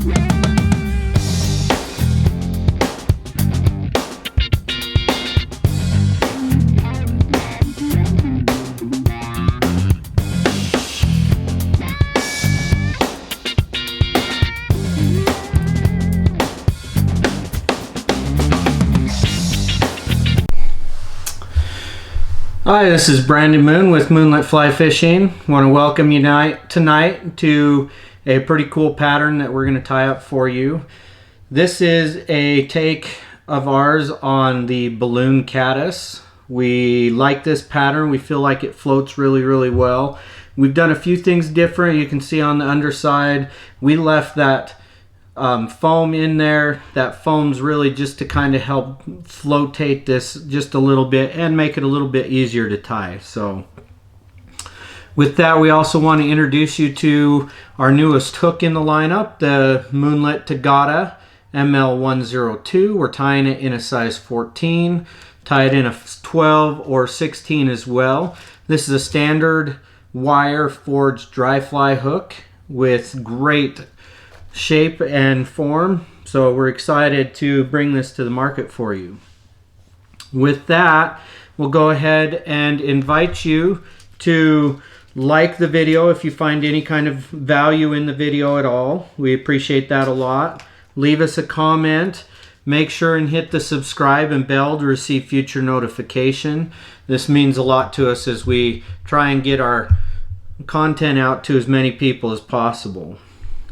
Hi, this is Brandon Moon with Moonlight Fly Fishing. I want to welcome you tonight to a pretty cool pattern that we're going to tie up for you. This is a take of ours on the Balloon Caddis. We like this pattern. We feel like it floats really well. We've done a few things different. You can see on the underside we left that foam in there. That foam's really just to kind of help flotate this just a little bit and make it a little bit easier to tie. So with that, we also want to introduce you to our newest hook in the lineup, the Moonlit Tagata ML102. We're tying it in a size 14, tie it in a 12 or 16 as well. This is a standard wire forged dry fly hook with great shape and form, so we're excited to bring this to the market for you. With that, we'll go ahead and invite you to like the video if you find any kind of value in the video at all. We appreciate that a lot. Leave us a comment. Make sure and hit the subscribe and bell to receive future notification. This means a lot to us as we try and get our content out to as many people as possible.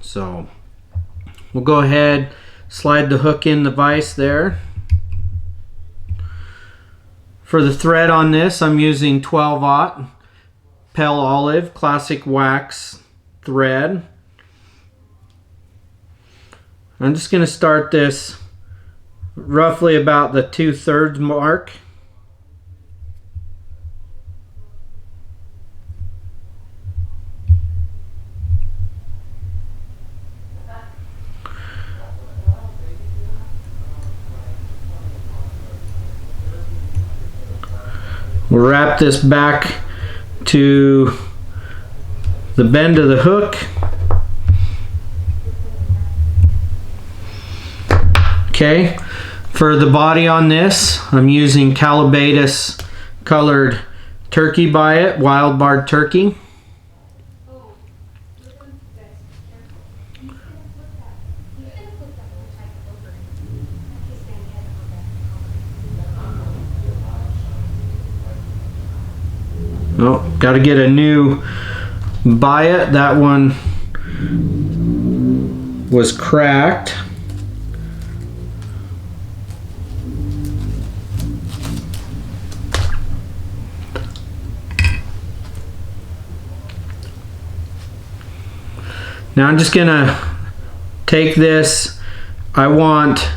So we'll go ahead, slide the hook in the vise there. For the thread on this, I'm using 12/0 Pale Olive Classic Wax thread. I'm just going to start this roughly about the 2/3 mark. We'll wrap this back to the bend of the hook. Okay, for the body on this, I'm using Callibatus colored turkey biot, wild barred turkey. Oh, got to get a new biot. That one was cracked. Now I'm just gonna take this. I want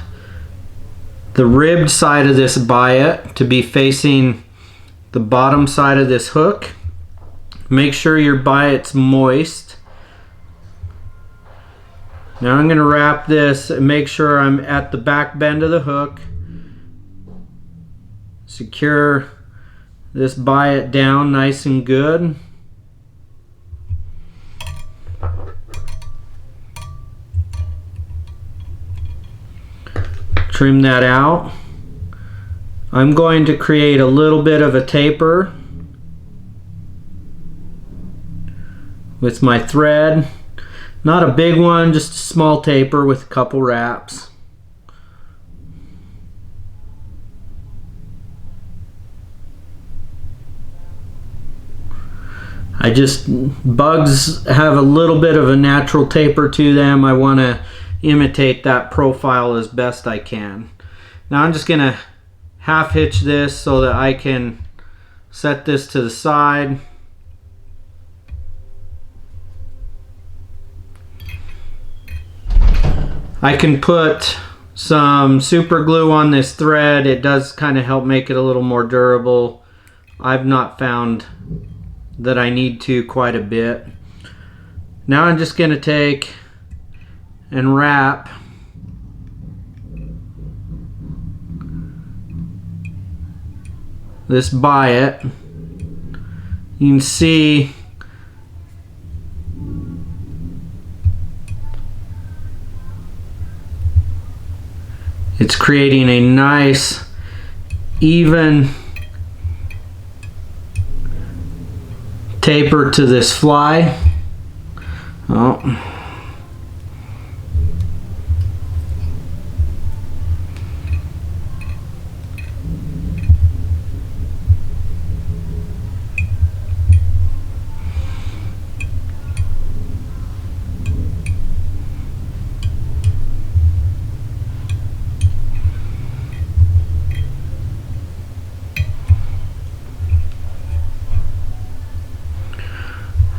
the ribbed side of this biot to be facing the bottom side of this hook. Make sure your biot's moist. Now I'm going to wrap this and make sure I'm at the back bend of the hook. Secure this biot down nice and good. Trim that out. I'm going to create a little bit of a taper with my thread. Not a big one, just a small taper with a couple wraps. Bugs have a little bit of a natural taper to them. I want to imitate that profile as best I can. Now I'm just going to half hitch this so that I can set this to the side. I can put some super glue on this thread. It does kind of help make it a little more durable. I've not found that I need to quite a bit. Now I'm just going to take and wrap this biot. You can see It's creating a nice, even taper to this fly. Oh.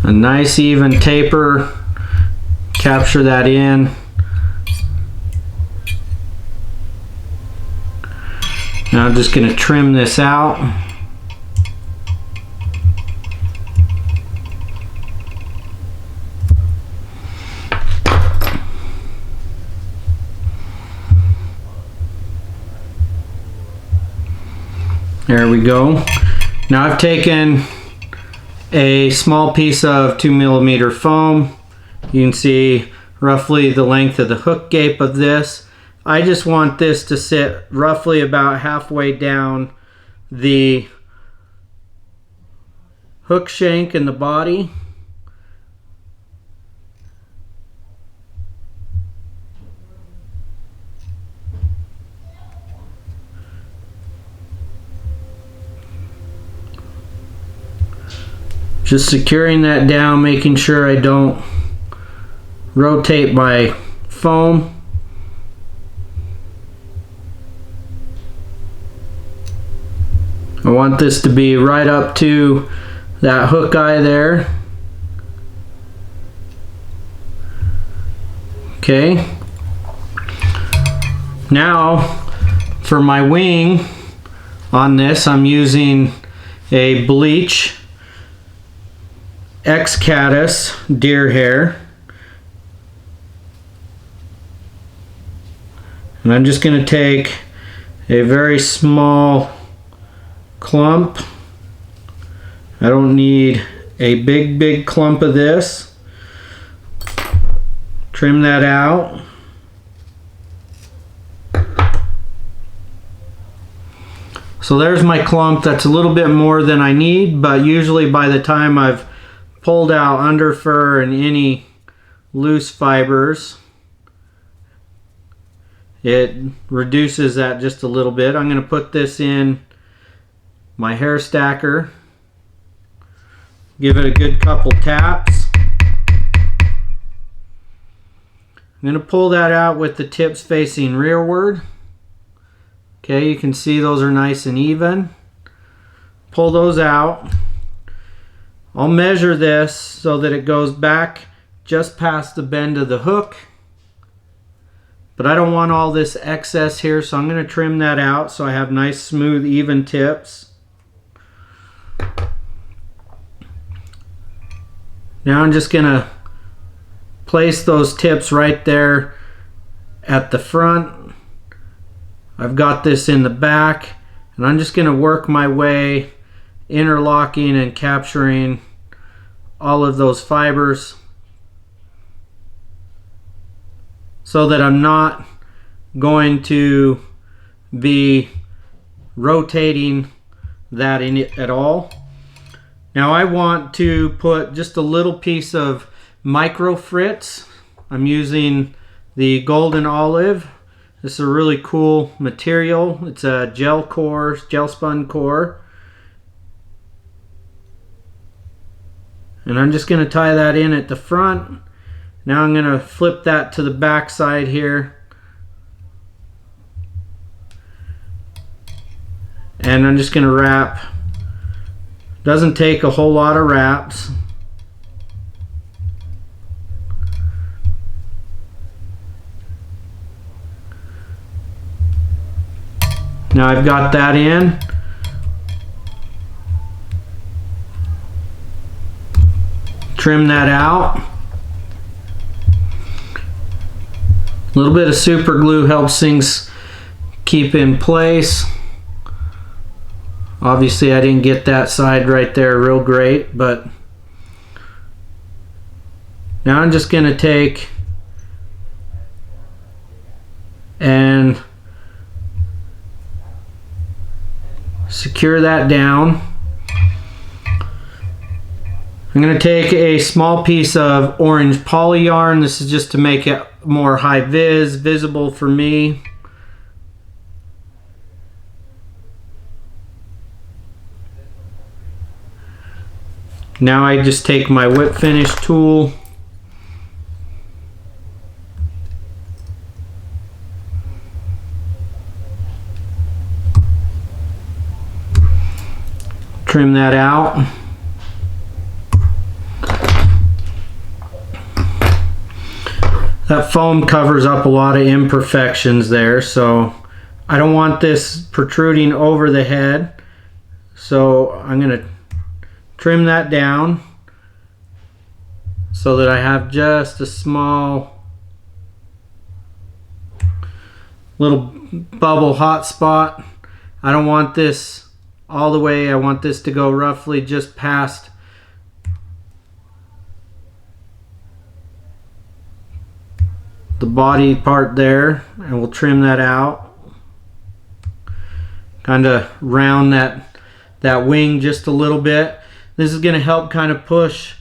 A nice even taper, capture that in. Now I'm just going to trim this out. There we go. Now I've taken a small piece of 2mm foam. You can see roughly the length of the hook gape of this. I just want this to sit roughly about halfway down the hook shank in the body. Just securing that down, making sure I don't rotate my foam. I want this to be right up to that hook eye there. Okay. Now for my wing on this, I'm using a bleach Caddis deer hair, and I'm just going to take a very small clump. I don't need a big clump of this. Trim that out. So there's my clump. That's a little bit more than I need, but usually by the time I've pulled out under fur and any loose fibers, it reduces that just a little bit. I'm going to put this in my hair stacker, give it a good couple taps. I'm going to pull that out with the tips facing rearward. Okay, you can see those are nice and even. Pull those out. I'll measure this so that it goes back just past the bend of the hook, but I don't want all this excess here, so I'm going to trim that out so I have nice, smooth, even tips. Now I'm just going to place those tips right there at the front. I've got this in the back, and I'm just going to work my way interlocking and capturing all of those fibers so that I'm not going to be rotating that in it at all. Now I want to put just a little piece of micro fritz. I'm using the golden olive. This is a really cool material. It's a gel spun core. And I'm just going to tie that in at the front. Now I'm going to flip that to the back side here. And I'm just going to wrap. Doesn't take a whole lot of wraps. Now I've got that in. Trim that out. A little bit of super glue helps things keep in place. Obviously I didn't get that side right there real great, but now I'm just going to take and secure that down. I'm going to take a small piece of orange poly yarn. This is just to make it more visible for me. Now I just take my whip finish tool, trim that out. That foam covers up a lot of imperfections there, so I don't want this protruding over the head. So I'm going to trim that down so that I have just a small little bubble hot spot. I don't want this all the way. I want this to go roughly just past the body part there, and we'll trim that out. Kind of round that wing just a little bit. This is going to help kind of push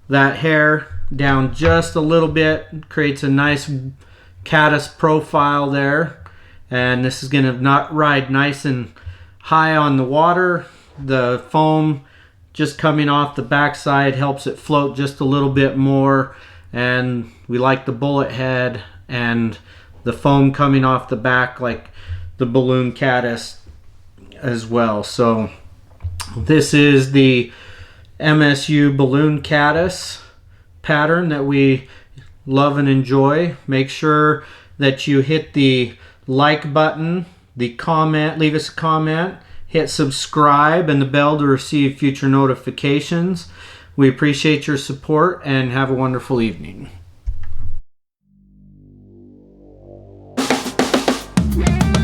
that hair down just a little bit. Creates a nice caddis profile there. And this is going to not ride nice and high on the water. The foam just coming off the backside helps it float just a little bit more. And we like the bullet head and the foam coming off the back like the Balloon Caddis as well. So this is the MSU Balloon Caddis pattern that we love and enjoy. Make sure that you hit the like button, the comment, leave us a comment, hit subscribe and the bell to receive future notifications. We appreciate your support and have a wonderful evening. Yeah.